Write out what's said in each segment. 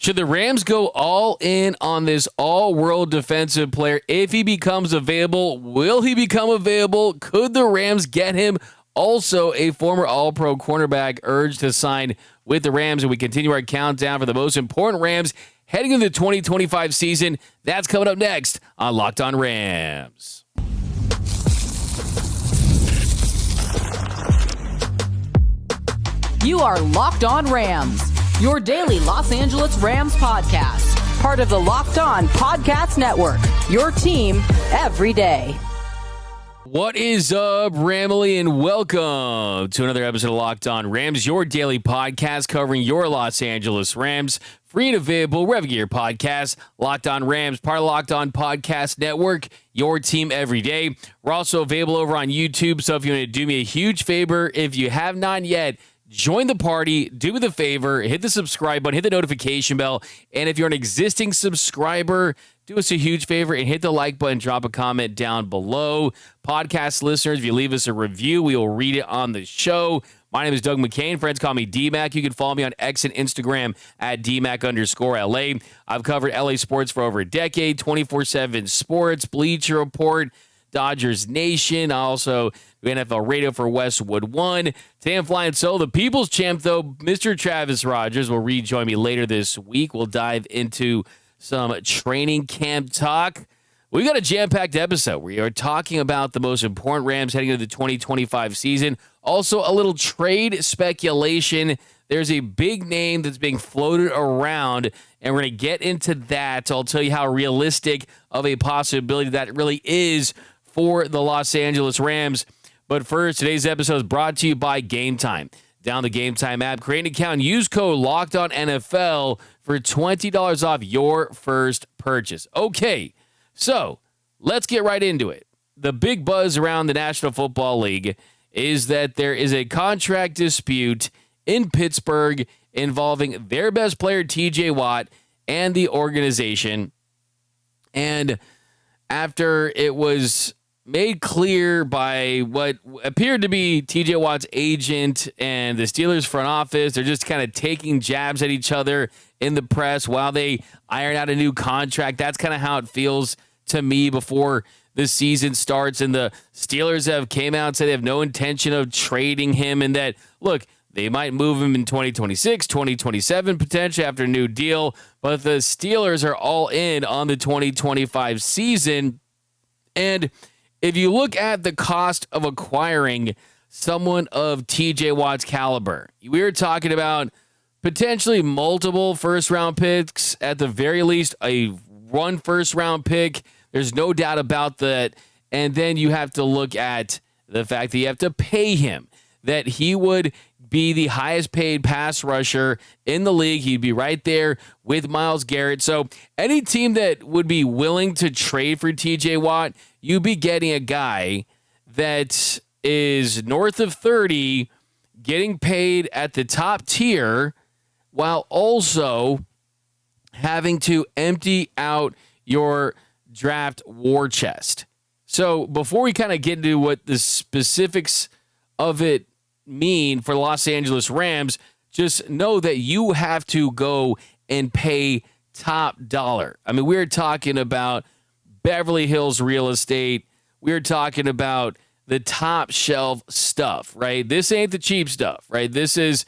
Should the Rams go all in on this all-world defensive player if he becomes available? Will he become available? Could the Rams get him? Also, a former All-Pro cornerback urged to sign with the Rams, and we continue our countdown for the most important Rams heading into the 2025 season. That's coming up next on Locked On Rams. You are Locked On Rams, your daily Los Angeles Rams podcast. Part of the Locked On Podcast Network, your team every day. What is up, Ramily, and welcome to another episode of Locked On Rams, your daily podcast covering your Los Angeles Rams. Free and available wherever you get your podcasts. Locked On Rams, part of Locked On Podcast Network, your team every day. We're also available over on YouTube, so if you want to do me a huge favor, if you have not yet, join the party, do me the favor, hit the subscribe button, hit the notification bell, and if you're an existing subscriber, do us a huge favor and hit the like button, drop a comment down below. Podcast listeners, if you leave us a review, we will read it on the show. My name is Doug McCain. Friends call me D-Mac. You can follow me on X and Instagram at DMac_LA. I've covered LA sports for over a decade, 24/7 sports, Bleacher Report, Dodgers Nation. I also do NFL radio for Westwood One. Today I'm flying solo. The People's Champ, though, Mr. Travis Rogers will rejoin me later this week. We'll dive into some training camp talk. We've got a jam-packed episode. We are talking about the most important Rams heading into the 2025 season. Also, a little trade speculation. There's a big name that's being floated around, and we're going to get into that. I'll tell you how realistic of a possibility that really is for the Los Angeles Rams. But first, today's episode is brought to you by Gametime. Download the Gametime app, create an account, and use code LOCKEDONNFL for $20 off your first purchase. Okay, so let's get right into it. The big buzz around the National Football League is that there is a contract dispute in Pittsburgh involving their best player, TJ Watt, and the organization. And after it was made clear by what appeared to be TJ Watt's agent and the Steelers front office, they're just kind of taking jabs at each other in the press while they iron out a new contract. That's kind of how it feels to me before the season starts. And the Steelers have came out and said they have no intention of trading him, and that, look, they might move him in 2026, 2027, potentially after a new deal. But the Steelers are all in on the 2025 season. And if you look at the cost of acquiring someone of TJ Watt's caliber, we are talking about potentially multiple first-round picks, at the very least one first-round pick. There's no doubt about that. And then you have to look at the fact that you have to pay him, that he would be the highest paid pass rusher in the league. He'd be right there with Myles Garrett. So any team that would be willing to trade for TJ Watt, you'd be getting a guy that is north of 30, getting paid at the top tier, while also having to empty out your draft war chest. So before we kind of get into what the specifics of it mean for the Los Angeles Rams, just know that you have to go and pay top dollar. I mean, we're talking about Beverly Hills real estate. We're talking about the top shelf stuff, right? This ain't the cheap stuff, right? This is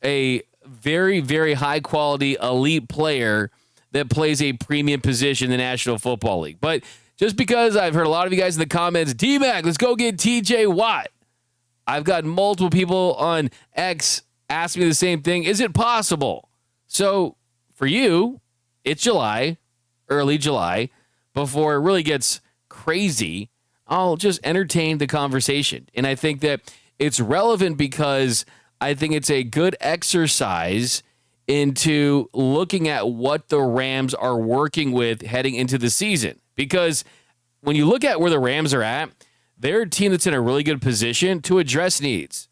a very, very high quality elite player that plays a premium position in the National Football League. But just because I've heard a lot of you guys in the comments, D-Mac, let's go get TJ Watt. I've got multiple people on X ask me the same thing. Is it possible? So for you, it's July, early July, before it really gets crazy. I'll just entertain the conversation. And I think that it's relevant because I think it's a good exercise into looking at what the Rams are working with heading into the season. Because when you look at where the Rams are at, they're a team that's in a really good position to address needs.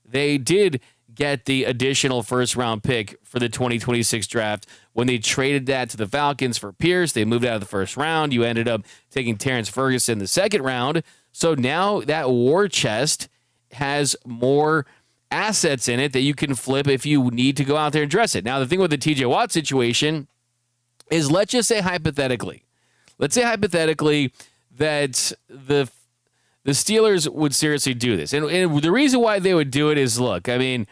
They did get the additional first-round pick for the 2026 draft. When they traded that to the Falcons for Pierce, they moved out of the first round. You ended up taking Terrence Ferguson in the second round. So now that war chest has more assets in it that you can flip if you need to go out there and address it. Now, the thing with the TJ Watt situation is, let's just say hypothetically that the Steelers would seriously do this. And the reason why they would do it is, look, I mean,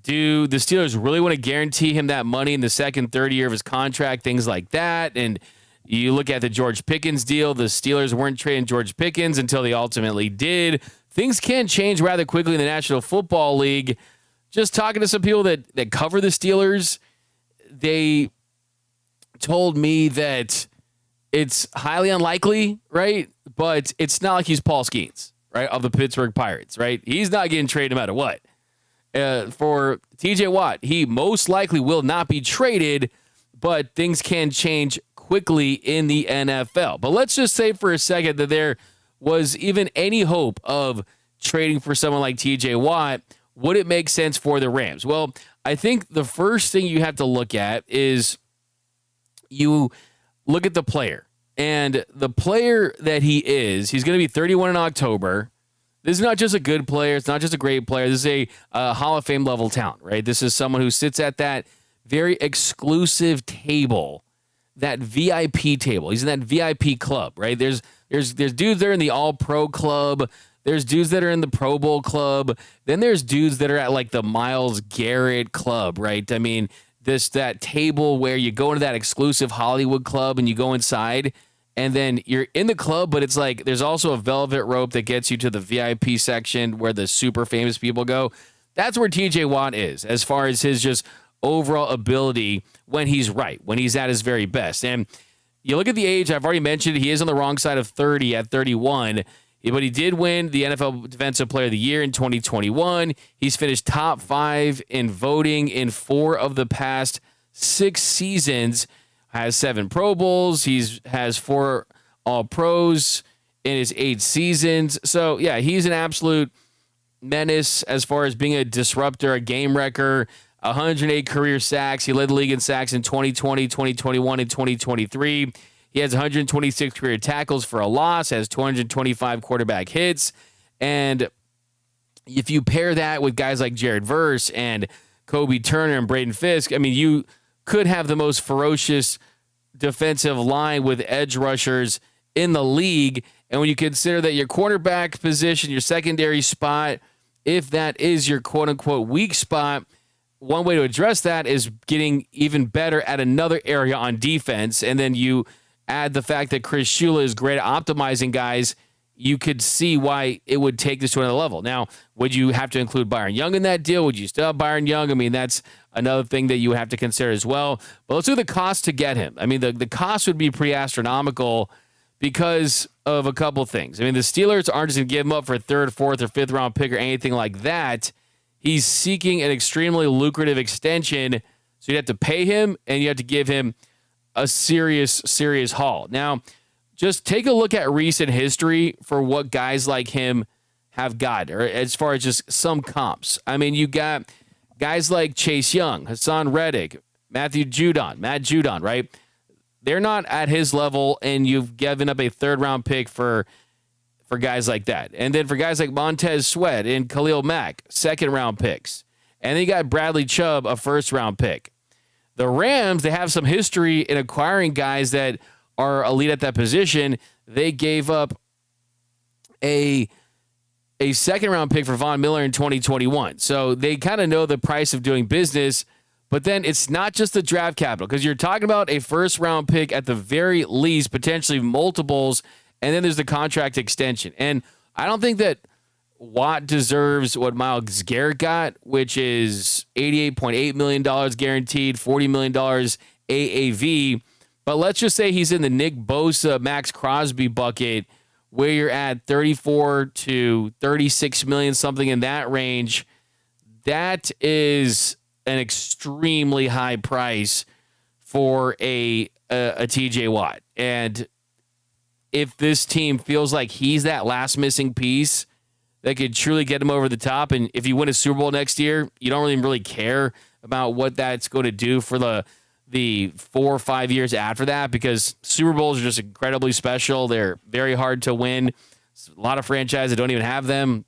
do the Steelers really want to guarantee him that money in the second, third year of his contract, things like that? And you look at the George Pickens deal, the Steelers weren't trading George Pickens until they ultimately did. Things can change rather quickly in the National Football League. Just talking to some people that cover the Steelers, they told me that it's highly unlikely, right? But it's not like he's Paul Skeens, right, of the Pittsburgh Pirates, right? He's not getting traded no matter what. For TJ Watt, he most likely will not be traded, but things can change quickly in the NFL. But let's just say for a second that there was even any hope of trading for someone like TJ Watt. Would it make sense for the Rams? Well, I think the first thing you have to look at is you look at the player. And the player that he's going to be 31 in October. This is not just a good player. It's not just a great player. This is a Hall of Fame level talent, right? This is someone who sits at that very exclusive table, that VIP table. He's in that VIP club, right? There's dudes that are in the All-Pro club. There's dudes that are in the Pro Bowl club. Then there's dudes that are at like the Myles Garrett club, right? I mean, that table where you go into that exclusive Hollywood club and you go inside and then you're in the club, but it's like there's also a velvet rope that gets you to the VIP section where the super famous people go. That's where TJ Watt is as far as his just overall ability when he's right, when he's at his very best. And you look at the age, I've already mentioned he is on the wrong side of 30 at 31, but he did win the NFL Defensive Player of the Year in 2021. He's finished top 5 in voting in 4 of the past 6 seasons, has 7 Pro Bowls. Has 4 All-Pros in his 8 seasons. So, yeah, he's an absolute menace as far as being a disruptor, a game wrecker, 108 career sacks. He led the league in sacks in 2020, 2021, and 2023. He has 126 career tackles for a loss, has 225 quarterback hits. And if you pair that with guys like Jared Verse and Kobe Turner and Braden Fisk, I mean, you could have the most ferocious defensive line with edge rushers in the league. And when you consider that your cornerback position, your secondary spot, if that is your quote-unquote weak spot, one way to address that is getting even better at another area on defense. And then you add the fact that Chris Shula is great at optimizing guys, you could see why it would take this to another level. Now, would you have to include Byron Young in that deal? Would you still have Byron Young? I mean, that's another thing that you have to consider as well. But let's do the cost to get him. I mean, the cost would be pretty astronomical because of a couple things. I mean, the Steelers aren't just going to give him up for a 3rd, 4th, or 5th round pick or anything like that. He's seeking an extremely lucrative extension, so you'd have to pay him, and you have to give him a serious haul. Now, just take a look at recent history for what guys like him have got, or as far as just some comps. I mean, you got guys like Chase Young, Hassan Reddick, Matt Judon, right? They're not at his level, and you've given up a 3rd round pick for guys like that. And then for guys like Montez Sweat and Khalil Mack, 2nd round picks. And then you got Bradley Chubb, a 1st round pick. The Rams, they have some history in acquiring guys that are elite at that position. They gave up a 2nd round pick for Von Miller in 2021. So they kind of know the price of doing business. But then it's not just the draft capital, because you're talking about a 1st round pick at the very least, potentially multiples, and then there's the contract extension. And I don't think that Watt deserves what Myles Garrett got, which is $88.8 million guaranteed, $40 million AAV. But let's just say he's in the Nick Bosa, Max Crosby bucket, where you're at 34 to 36 million, something in that range. That is an extremely high price for a TJ Watt. And if this team feels like he's that last missing piece that could truly get him over the top, and if you win a Super Bowl next year, you don't really care about what that's going to do for the 4 or 5 years after that, because Super Bowls are just incredibly special. They're very hard to win. A lot of franchises don't even have them.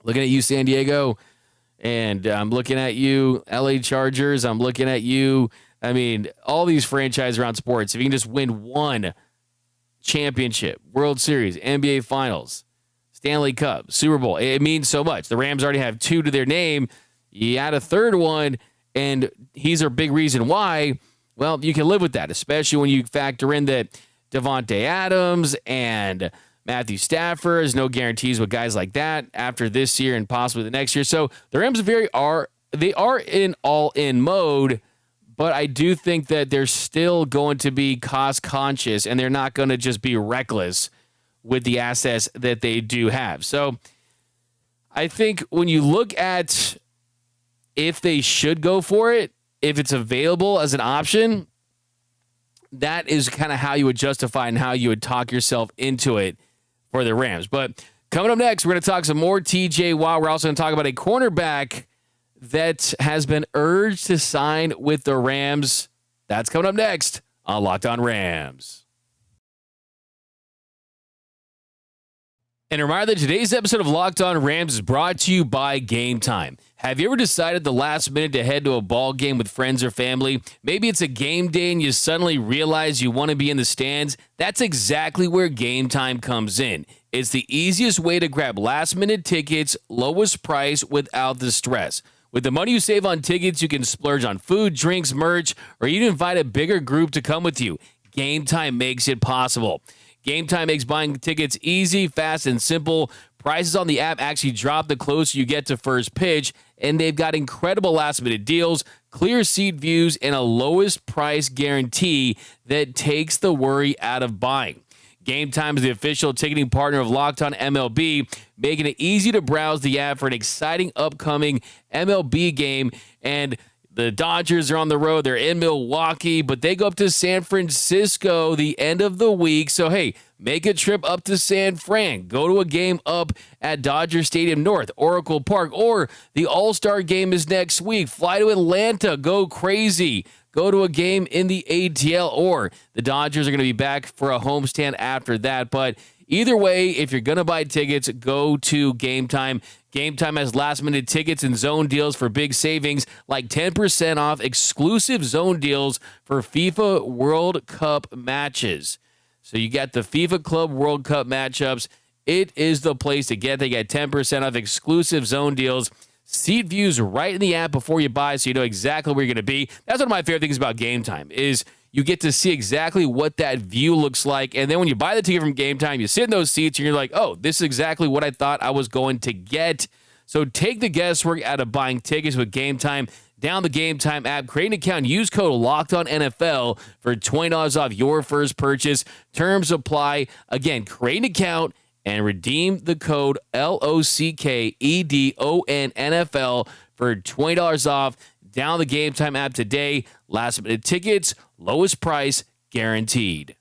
Looking at you, San Diego, And I'm looking at you, LA Chargers. I'm looking at you. I mean, all these franchises around sports, if you can just win one championship, World Series, NBA Finals, Stanley Cup, Super Bowl, it means so much. The Rams already have 2 to their name. You add a third one, and he's a big reason why. Well, you can live with that, especially when you factor in that Devontae Adams and Matthew Stafford. There's no guarantees with guys like that after this year and possibly the next year. So the Rams are in all-in mode, but I do think that they're still going to be cost-conscious, and they're not going to just be reckless with the assets that they do have. So I think when you look at if they should go for it, if it's available as an option, that is kind of how you would justify and how you would talk yourself into it for the Rams. But coming up next, we're going to talk some more TJ Watt. We're also going to talk about a cornerback that has been urged to sign with the Rams. That's coming up next on Locked On Rams. And a reminder that today's episode of Locked On Rams is brought to you by Gametime. Have you ever decided the last minute to head to a ball game with friends or family? Maybe it's a game day and you suddenly realize you want to be in the stands. That's exactly where Gametime comes in. It's the easiest way to grab last minute tickets, lowest price without the stress. With the money you save on tickets, you can splurge on food, drinks, merch, or even invite a bigger group to come with you. Gametime makes it possible. Gametime makes buying tickets easy, fast, and simple. Prices on the app actually drop the closer you get to first pitch, and they've got incredible last-minute deals, clear seat views, and a lowest price guarantee that takes the worry out of buying. Gametime is the official ticketing partner of Locked On MLB, making it easy to browse the app for an exciting upcoming MLB game. And the Dodgers are on the road. They're in Milwaukee, but they go up to San Francisco the end of the week. So, hey, make a trip up to San Fran. Go to a game up at Dodger Stadium North, Oracle Park, or the All-Star game is next week. Fly to Atlanta. Go crazy. Go to a game in the ATL, or the Dodgers are going to be back for a homestand after that. But either way, if you're going to buy tickets, go to Gametime. Gametime has last-minute tickets and zone deals for big savings, like 10% off exclusive zone deals for FIFA World Cup matches. So you got the FIFA Club World Cup matchups. It is the place to get. They get 10% off exclusive zone deals. Seat views right in the app before you buy, so you know exactly where you're going to be. That's one of my favorite things about Gametime is you get to see exactly what that view looks like. And then when you buy the ticket from Gametime, you sit in those seats and you're like, oh, this is exactly what I thought I was going to get. So take the guesswork out of buying tickets with Gametime. Down the Gametime app, create an account, use code LOCKEDONNFL for $20 off your first purchase. Terms apply. Again, create an account and redeem the code LOCKEDONNFL for $20 off. Down the Gametime app today. Last minute tickets, lowest price guaranteed.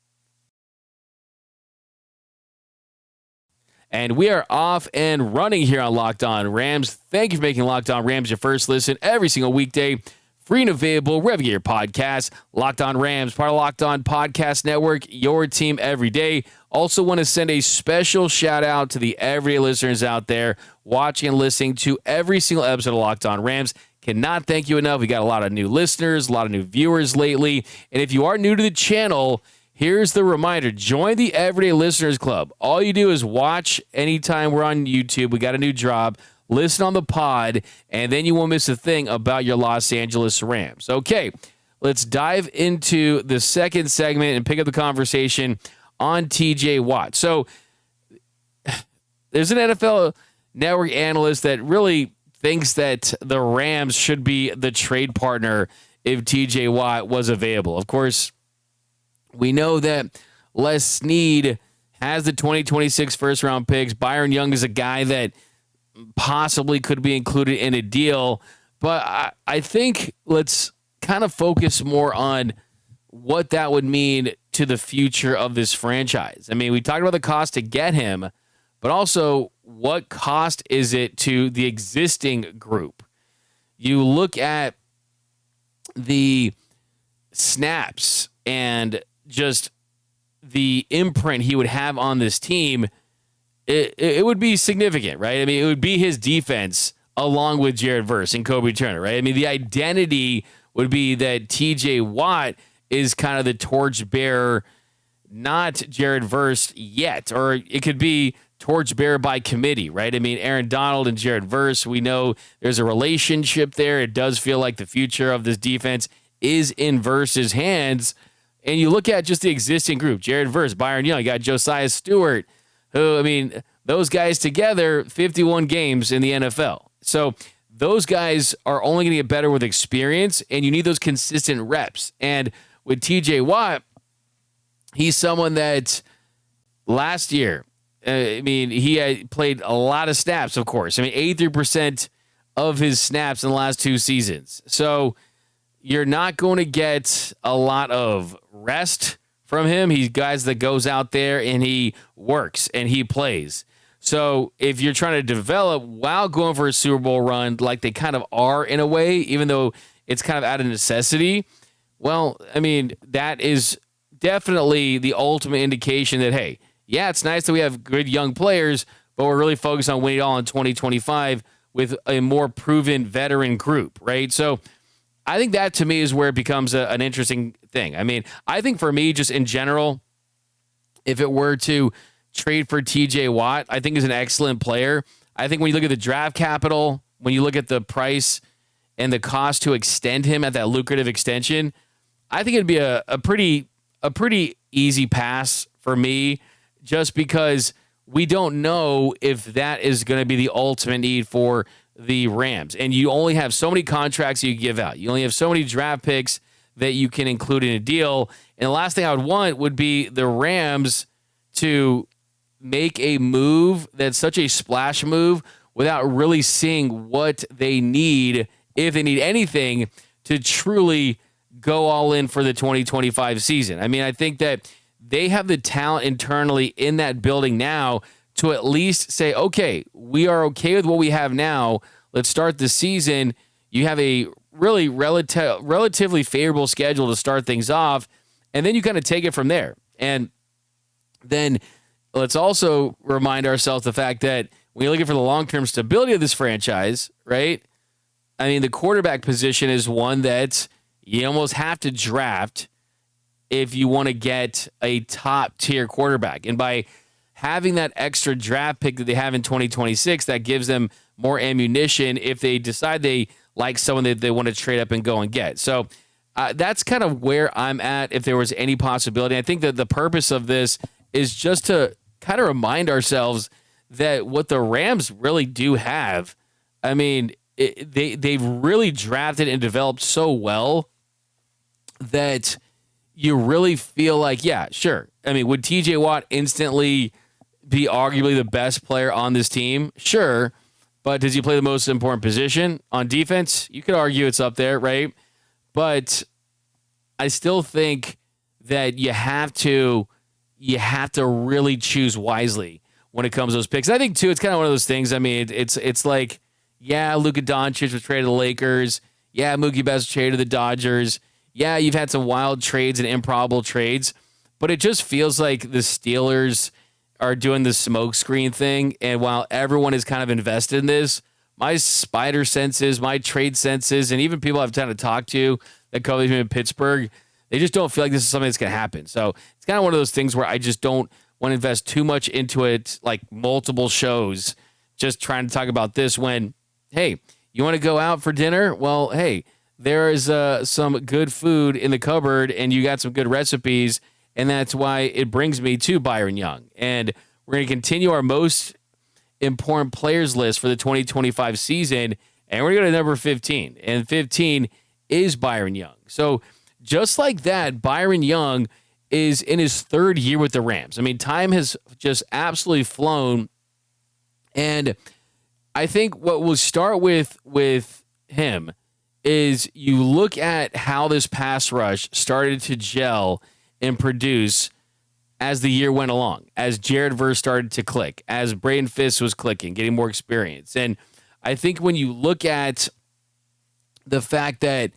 And we are off and running here on Locked On Rams. Thank you for making Locked On Rams your first listen every single weekday. Free and available wherever you get your podcasts. Locked On Rams, part of Locked On Podcast Network, your team every day. Also want to send a special shout out to the everyday listeners out there watching and listening to every single episode of Locked On Rams. Cannot thank you enough. We got a lot of new listeners, a lot of new viewers lately. And if you are new to the channel, here's the reminder. Join the Everyday Listeners Club. All you do is watch anytime we're on YouTube. We got a new drop. Listen on the pod, and then you won't miss a thing about your Los Angeles Rams. Okay, let's dive into the second segment and pick up the conversation on TJ Watt. So there's an NFL Network analyst that really thinks that the Rams should be the trade partner if TJ Watt was available. Of course, we know that Les Snead has the 2026 first-round picks. Byron Young is a guy that possibly could be included in a deal. But I think let's kind of focus more on what that would mean to the future of this franchise. I mean, we talked about the cost to get him, but also what cost is it to the existing group? You look at the snaps and just the imprint he would have on this team, it would be significant, right? I mean, it would be his defense along with Jared Verse and Kobe Turner, right? I mean, the identity would be that TJ Watt is kind of the torchbearer, not Jared Verse yet, or it could be torchbearer by committee, right? I mean, Aaron Donald and Jared Verse, we know there's a relationship there. It does feel like the future of this defense is in Verse's hands. And you look at just the existing group, Jared Verse, Byron Young, you got Josiah Stewart, who, I mean, those guys together, 51 games in the NFL. So those guys are only going to get better with experience, and you need those consistent reps. And with TJ Watt, he's someone that last year, he had played a lot of snaps, of course. 83% of his snaps in the last 2 seasons. So you're not going to get a lot of rest from him. He's guys that goes out there and he works and he plays. So if you're trying to develop while going for a Super Bowl run, like they kind of are in a way, even though it's kind of out of necessity, well, that is definitely the ultimate indication that, hey, yeah, it's nice that we have good young players, but we're really focused on winning it all in 2025 with a more proven veteran group, right? So I think that to me is where it becomes an interesting thing. I think for me, just in general, if it were to trade for TJ Watt, I think he's an excellent player. I think when you look at the draft capital, when you look at the price and the cost to extend him at that lucrative extension, I think it'd be a pretty easy pass for me, just because we don't know if that is going to be the ultimate need for the Rams. And you only have so many contracts you give out. You only have so many draft picks that you can include in a deal. And the last thing I would want would be the Rams to make a move that's such a splash move without really seeing what they need, if they need anything, to truly go all in for the 2025 season. I think that they have the talent internally in that building now to at least say, okay, we are okay with what we have now. Let's start the season. You have a really relatively favorable schedule to start things off, and then you kind of take it from there. And then let's also remind ourselves the fact that when you're looking for the long-term stability of this franchise, right? The quarterback position is one that you almost have to draft if you want to get a top-tier quarterback. And by having that extra draft pick that they have in 2026, that gives them more ammunition if they decide they like someone that they want to trade up and go and get. So that's kind of where I'm at if there was any possibility. I think that the purpose of this is just to kind of remind ourselves that what the Rams really do have, they've really drafted and developed so well that you really feel like, yeah, sure. Would TJ Watt instantly be arguably the best player on this team? Sure. But does he play the most important position on defense? You could argue it's up there, right? But I still think that you have to really choose wisely when it comes to those picks. I think, too, it's kind of one of those things. It's like, yeah, Luka Doncic was traded to the Lakers. Yeah, Mookie Betts was traded to the Dodgers. Yeah, you've had some wild trades and improbable trades, but it just feels like the Steelers are doing the smoke screen thing. And while everyone is kind of invested in this, my spider senses, my trade senses, and even people I've kind of talked to that cover him in Pittsburgh, they just don't feel like this is something that's going to happen. So it's kind of one of those things where I just don't want to invest too much into it, like multiple shows, just trying to talk about this when, hey, you want to go out for dinner? Well, hey, there is some good food in the cupboard and you got some good recipes, and that's why it brings me to Byron Young. And we're going to continue our most important players list for the 2025 season, and we're going to go to number 15. And 15 is Byron Young. So just like that, Byron Young is in his 3rd year with the Rams. Time has just absolutely flown. And I think what we'll start with him is you look at how this pass rush started to gel and produce as the year went along, as Jared Verse started to click, as Braden Fisk was clicking, getting more experience. And I think when you look at the fact that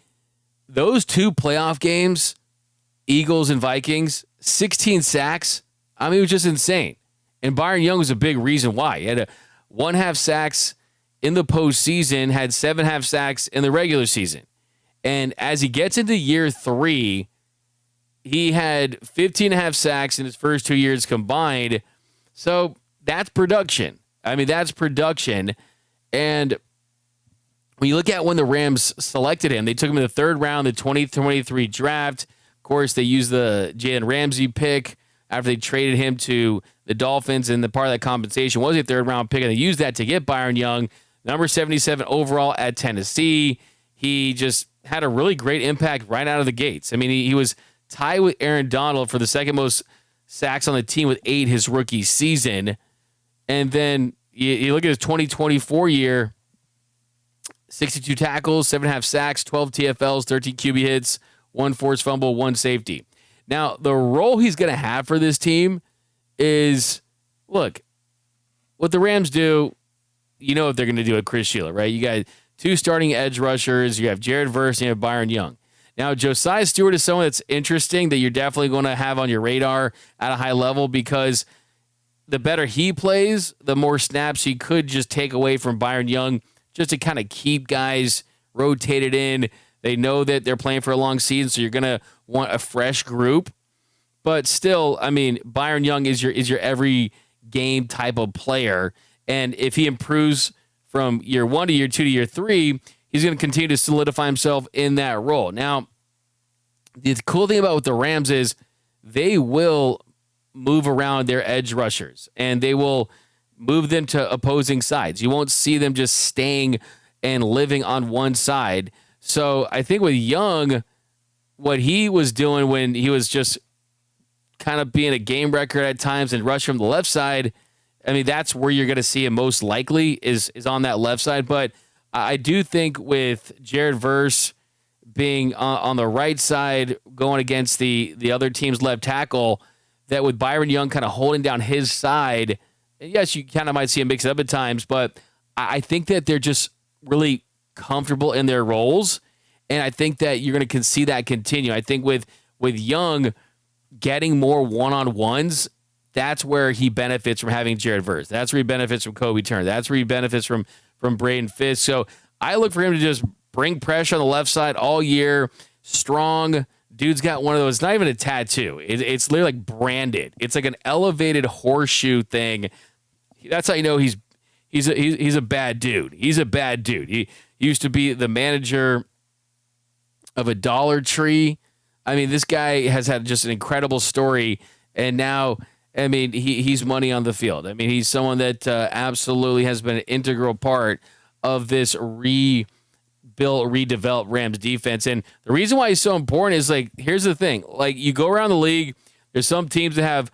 those 2 playoff games, Eagles and Vikings, 16 sacks, it was just insane. And Byron Young was a big reason why. He had 1.5 sacks in the postseason, had 7.5 sacks in the regular season. And as he gets into year 3, he had 15.5 sacks in his first 2 years combined. So that's production. I mean, that's production. And when you look at when the Rams selected him, they took him in the 3rd round, the 2023 draft. Of course, they used the Jalen Ramsey pick after they traded him to the Dolphins, and the part of that compensation was a 3rd round pick, and they used that to get Byron Young, number 77 overall at Tennessee. He just had a really great impact right out of the gates. I mean, he was tied with Aaron Donald for the second most sacks on the team with 8 his rookie season. And then you look at his 2024 year, 62 tackles, 7.5 sacks, 12 TFLs, 13 QB hits, 1 forced fumble, 1 safety. Now, the role he's going to have for this team is, look, what the Rams do, you know what they're going to do at Chris Sheila, right? You got 2 starting edge rushers. You have Jared Verse and you have Byron Young. Now, Josiah Stewart is someone that's interesting that you're definitely going to have on your radar at a high level, because the better he plays, the more snaps he could just take away from Byron Young, just to kind of keep guys rotated in. They know that they're playing for a long season, so you're going to want a fresh group. But still, I mean, Byron Young is your every game type of player. And if he improves from year 1 to year 2 to year 3, he's going to continue to solidify himself in that role. Now, the cool thing about the Rams is they will move around their edge rushers, and they will move them to opposing sides. You won't see them just staying and living on one side. So I think with Young, what he was doing when he was just kind of being a game record at times and rush from the left side, I mean, that's where you're going to see him most likely is on that left side. But I do think with Jared Verse being on the right side going against the other team's left tackle, that with Byron Young kind of holding down his side, yes, you kind of might see him mix it up at times, but I think that they're just really comfortable in their roles, and I think that you're going to see that continue. I think with Young getting more one-on-ones, that's where he benefits from having Jared Verse. That's where he benefits from Kobe Turner. That's where he benefits from Braden Fisk. So I look for him to just bring pressure on the left side all year, strong. Dude's got one of those, not even a tattoo. It's literally like branded. It's like an elevated horseshoe thing. That's how you know he's a bad dude. He's a bad dude. He used to be the manager of a Dollar Tree. I mean, this guy has had just an incredible story, and now, I mean, he's money on the field. I mean, he's someone that absolutely has been an integral part of this redeveloped Rams defense. And the reason why he's so important is, like, here's the thing. Like, you go around the league, there's some teams that have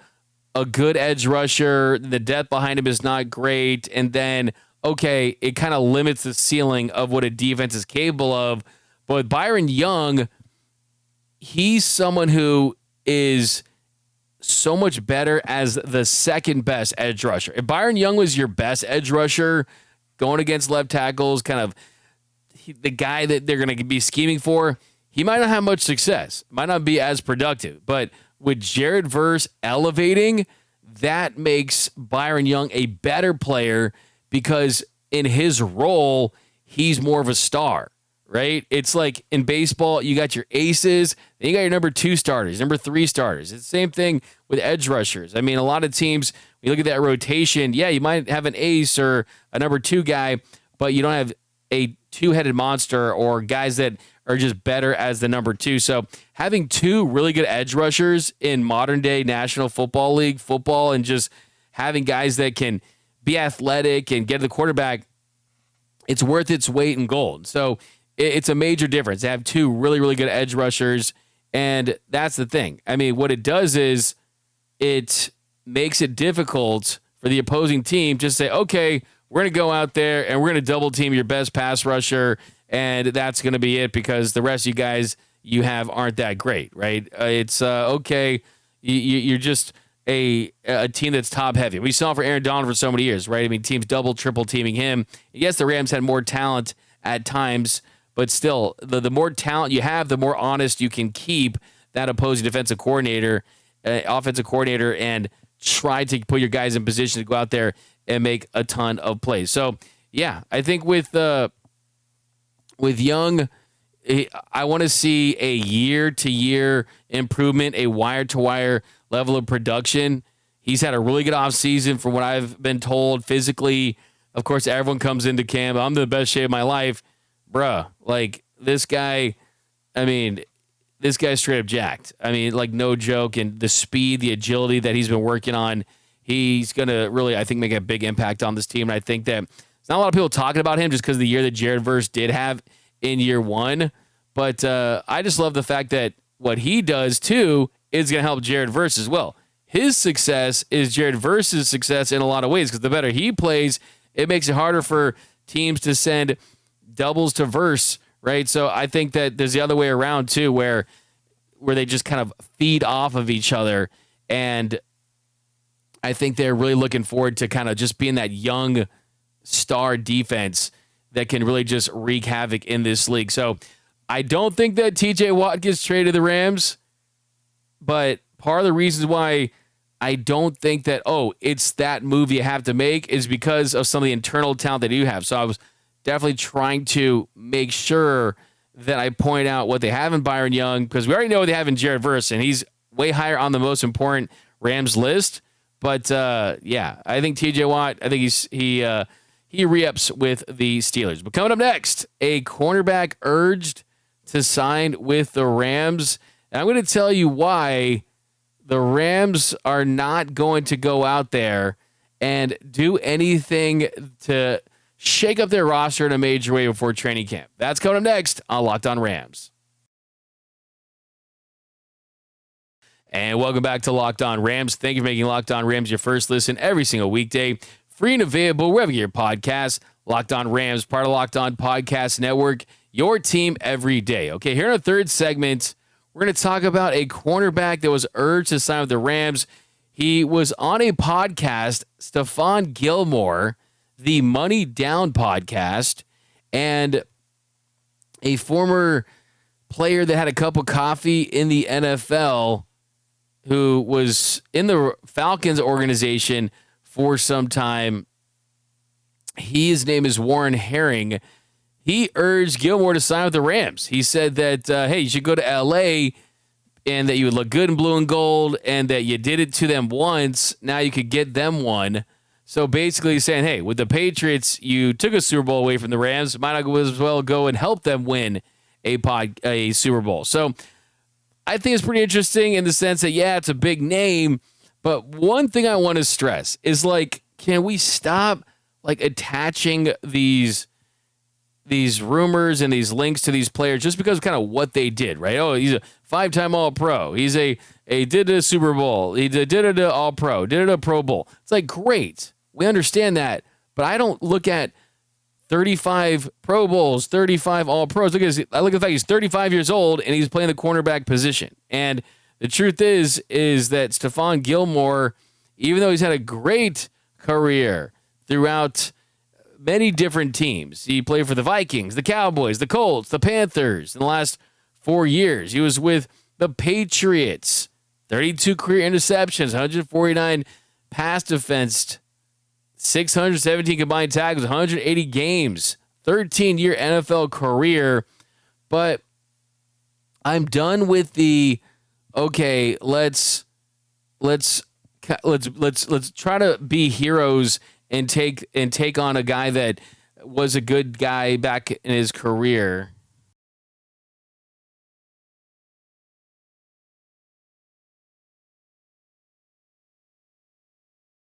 a good edge rusher, the depth behind him is not great, and then, okay, it kind of limits the ceiling of what a defense is capable of. But with Byron Young, he's someone who is so much better as the second best edge rusher. If Byron Young was your best edge rusher going against left tackles, kind of the guy that they're going to be scheming for, he might not have much success, might not be as productive. But with Jared Verse elevating, that makes Byron Young a better player, because in his role, he's more of a star, right? It's like in baseball, you got your aces, then you got your number 2 starters, number 3 starters. It's the same thing with edge rushers. I mean, a lot of teams, when you look at that rotation, yeah, you might have an ace or a number 2 guy, but you don't have a 2-headed monster or guys that are just better as the number 2. So having 2 really good edge rushers in modern day National Football League football, and just having guys that can be athletic and get to the quarterback, it's worth its weight in gold. So it's a major difference to have 2 really, really good edge rushers. And that's the thing. I mean, what it does is it makes it difficult for the opposing team to say, okay, we're going to go out there and we're going to double team your best pass rusher, and that's going to be it, because the rest of you guys you have aren't that great, right? It's okay. You're just a team that's top heavy. We saw it for Aaron Donald for so many years, right? I mean, teams double, triple teaming him. Yes, the Rams had more talent at times, but still, the more talent you have, the more honest you can keep that opposing defensive coordinator, offensive coordinator, and try to put your guys in position to go out there and make a ton of plays. So yeah, I think with Young, I want to see a year-to-year improvement, a wire-to-wire level of production. He's had a really good offseason from what I've been told physically. Of course, everyone comes into camp. I'm in the best shape of my life. Bruh, like this guy, this guy's straight up jacked. Like no joke. And the speed, the agility that he's been working on, he's going to really, I think, make a big impact on this team. And I think that there's not a lot of people talking about him just because of the year that Jared Verse did have in year one. But I just love the fact that what he does, too, is going to help Jared Verse as well. His success is Jared Verse's success in a lot of ways because the better he plays, it makes it harder for teams to send doubles to Verse, right? So I think that there's the other way around, too, where they just kind of feed off of each other. And I think they're really looking forward to kind of just being that young star defense that can really just wreak havoc in this league. So I don't think that TJ Watt gets traded to the Rams, but part of the reasons why I don't think that, it's that move you have to make is because of some of the internal talent that you have. So I was definitely trying to make sure that I point out what they have in Byron Young, because we already know what they have in Jared Verse, and he's way higher on the most important Rams list. But yeah, I think TJ Watt, I think he re-ups with the Steelers. But coming up next, a cornerback urged to sign with the Rams. And I'm going to tell you why the Rams are not going to go out there and do anything to shake up their roster in a major way before training camp. That's coming up next on Locked On Rams. And welcome back to Locked On Rams. Thank you for making Locked On Rams your first listen every single weekday. Free and available wherever you get your podcast. Locked On Rams, part of Locked On Podcast Network, your team every day. Okay, here in our third segment, we're going to talk about a cornerback that was urged to sign with the Rams. He was on a podcast, Stephon Gilmore, the Money Down podcast, and a former player that had a cup of coffee in the NFL who was in the Falcons organization for some time. His name is Warren Herring. He urged Gilmore to sign with the Rams. He said that, hey, you should go to L.A. and that you would look good in blue and gold and that you did it to them once. Now you could get them one. So basically he's saying, hey, with the Patriots, you took a Super Bowl away from the Rams. Might not as well go and help them win a Super Bowl. So I think it's pretty interesting in the sense that, yeah, it's a big name. But one thing I want to stress is, like, can we stop, like, attaching these rumors and these links to these players just because of kind of what they did, right? Oh, he's a 5-time All-Pro. He's did a Super Bowl. He did it a All-Pro. Did it a Pro Bowl. It's like, great. We understand that. But I don't look at 35 Pro Bowls, 35 All-Pros. I look at the fact he's 35 years old and he's playing the cornerback position. And the truth is that Stephon Gilmore, even though he's had a great career throughout many different teams, he played for the Vikings, the Cowboys, the Colts, the Panthers in the last 4 years. He was with the Patriots, 32 career interceptions, 149 pass defense, 617 combined tackles, 180 games, 13-year NFL career. But I'm done with the okay, let's try to be heroes and take on a guy that was a good guy back in his career